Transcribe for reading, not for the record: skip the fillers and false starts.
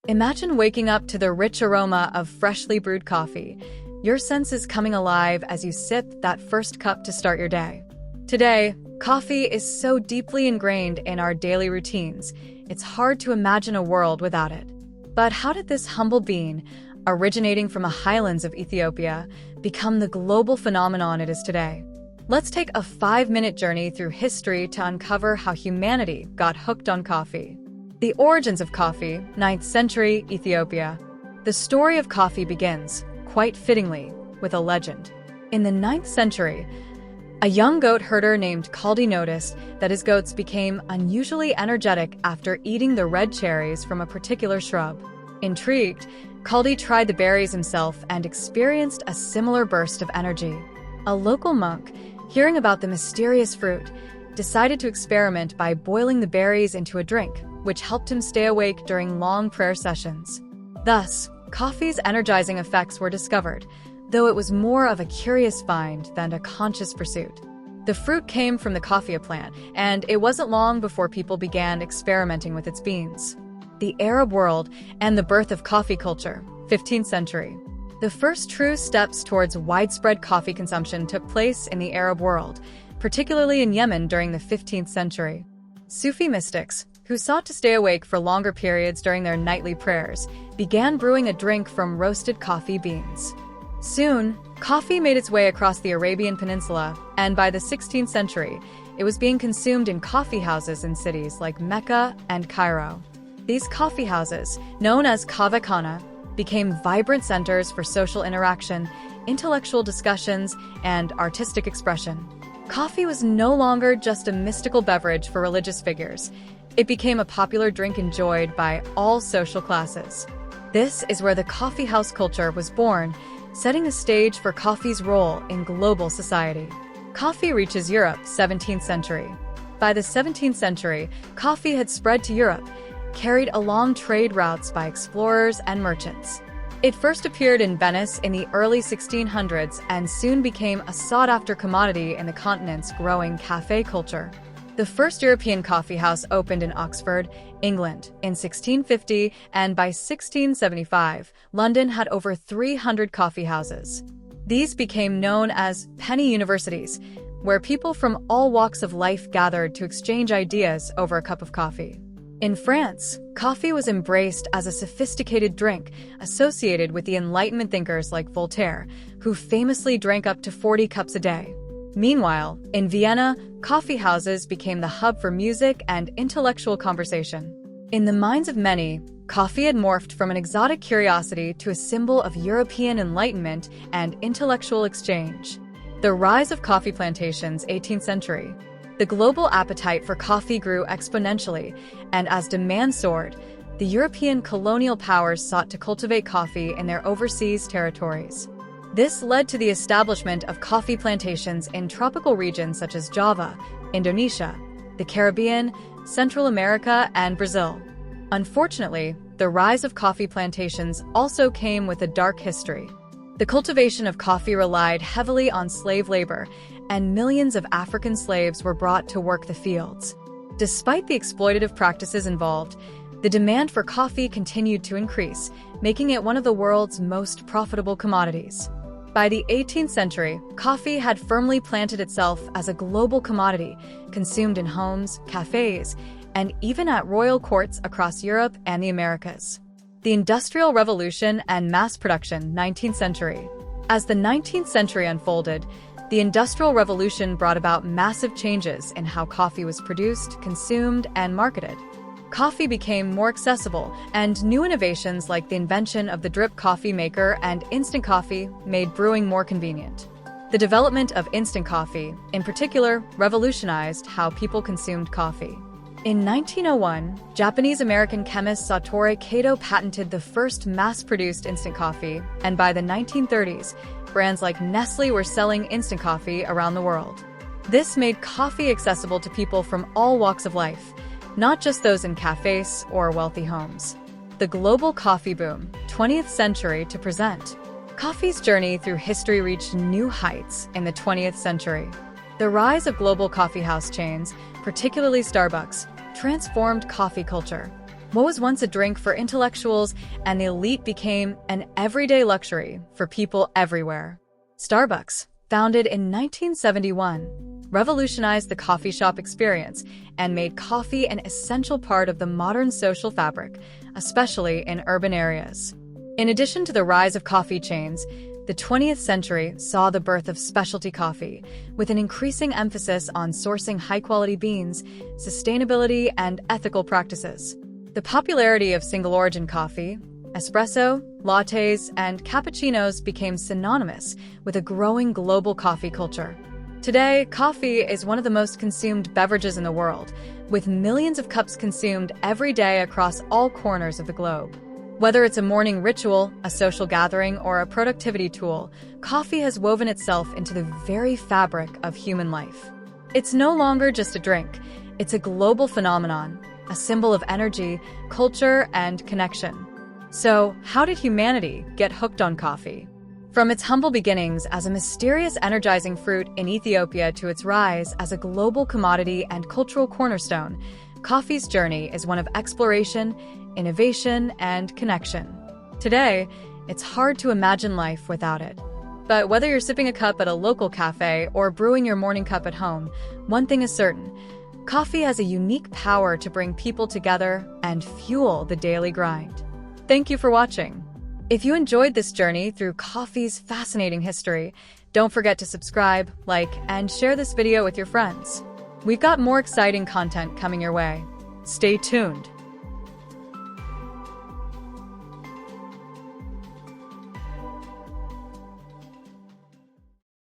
Imagine waking up to the rich aroma of freshly brewed coffee, your senses coming alive as you sip that first cup to start your day. Today, coffee is so deeply ingrained in our daily routines, it's hard to imagine a world without it. But how did this humble bean, originating from the highlands of Ethiopia, become the global phenomenon it is today? Let's take a 5-minute journey through history to uncover how humanity got hooked on coffee. The origins of coffee, 9th century Ethiopia. The story of coffee begins, quite fittingly, with a legend. In the 9th century, a young goat herder named Kaldi noticed that his goats became unusually energetic after eating the red cherries from a particular shrub. Intrigued, Kaldi tried the berries himself and experienced a similar burst of energy. A local monk, hearing about the mysterious fruit, decided to experiment by boiling the berries into a drink, which helped him stay awake during long prayer sessions. Thus, coffee's energizing effects were discovered, though it was more of a curious find than a conscious pursuit. The fruit came from the coffea plant, and it wasn't long before people began experimenting with its beans. The Arab world and the birth of coffee culture, 15th century. The first true steps towards widespread coffee consumption took place in the Arab world, particularly in Yemen during the 15th century. Sufi mystics, who sought to stay awake for longer periods during their nightly prayers, began brewing a drink from roasted coffee beans. Soon, coffee made its way across the Arabian Peninsula, and by the 16th century, it was being consumed in coffeehouses in cities like Mecca and Cairo. These coffeehouses, known as kava-khana, became vibrant centers for social interaction, intellectual discussions, and artistic expression. Coffee was no longer just a mystical beverage for religious figures. It became a popular drink enjoyed by all social classes. This is where the coffeehouse culture was born, setting the stage for coffee's role in global society. Coffee reaches Europe, 17th century. By the 17th century, coffee had spread to Europe, carried along trade routes by explorers and merchants. It first appeared in Venice in the early 1600s and soon became a sought-after commodity in the continent's growing café culture. The first European coffeehouse opened in Oxford, England, in 1650, and by 1675, London had over 300 coffeehouses. These became known as penny universities, where people from all walks of life gathered to exchange ideas over a cup of coffee. In France, coffee was embraced as a sophisticated drink associated with the Enlightenment thinkers like Voltaire, who famously drank up to 40 cups a day. Meanwhile, in Vienna, coffeehouses became the hub for music and intellectual conversation. In the minds of many, coffee had morphed from an exotic curiosity to a symbol of European enlightenment and intellectual exchange. The rise of coffee plantations, 18th century. The global appetite for coffee grew exponentially, and as demand soared, the European colonial powers sought to cultivate coffee in their overseas territories. This led to the establishment of coffee plantations in tropical regions such as Java, Indonesia, the Caribbean, Central America, and Brazil. Unfortunately, the rise of coffee plantations also came with a dark history. The cultivation of coffee relied heavily on slave labor, and millions of African slaves were brought to work the fields. Despite the exploitative practices involved, the demand for coffee continued to increase, making it one of the world's most profitable commodities. By the 18th century, coffee had firmly planted itself as a global commodity, consumed in homes, cafes, and even at royal courts across Europe and the Americas. The Industrial Revolution and mass production, 19th century. As the 19th century unfolded, the Industrial Revolution brought about massive changes in how coffee was produced, consumed, and marketed. Coffee became more accessible, and new innovations like the invention of the drip coffee maker and instant coffee made brewing more convenient. The development of instant coffee, in particular, revolutionized how people consumed coffee. In 1901, Japanese-American chemist Satoru Kato patented the first mass-produced instant coffee, and by the 1930s, brands like Nestle were selling instant coffee around the world. This made coffee accessible to people from all walks of life, not just those in cafes or wealthy homes. The global coffee boom, 20th century to present. Coffee's journey through history reached new heights in the 20th century. The rise of global coffeehouse chains, particularly Starbucks, transformed coffee culture. What was once a drink for intellectuals and the elite became an everyday luxury for people everywhere. Starbucks, founded in 1971, revolutionized the coffee shop experience and made coffee an essential part of the modern social fabric, especially in urban areas. In addition to the rise of coffee chains, the 20th century saw the birth of specialty coffee, with an increasing emphasis on sourcing high-quality beans, sustainability, and ethical practices. The popularity of single-origin coffee, espresso, lattes, and cappuccinos became synonymous with a growing global coffee culture. Today, coffee is one of the most consumed beverages in the world, with millions of cups consumed every day across all corners of the globe. Whether it's a morning ritual, a social gathering, or a productivity tool, coffee has woven itself into the very fabric of human life. It's no longer just a drink, it's a global phenomenon, a symbol of energy, culture, and connection. So, how did humanity get hooked on coffee? From its humble beginnings as a mysterious energizing fruit in Ethiopia to its rise as a global commodity and cultural cornerstone, coffee's journey is one of exploration, innovation, and connection. Today, it's hard to imagine life without it. But whether you're sipping a cup at a local cafe or brewing your morning cup at home, one thing is certain: coffee has a unique power to bring people together and fuel the daily grind. Thank you for watching. If you enjoyed this journey through coffee's fascinating history, don't forget to subscribe, like, and share this video with your friends. We've got more exciting content coming your way. Stay tuned.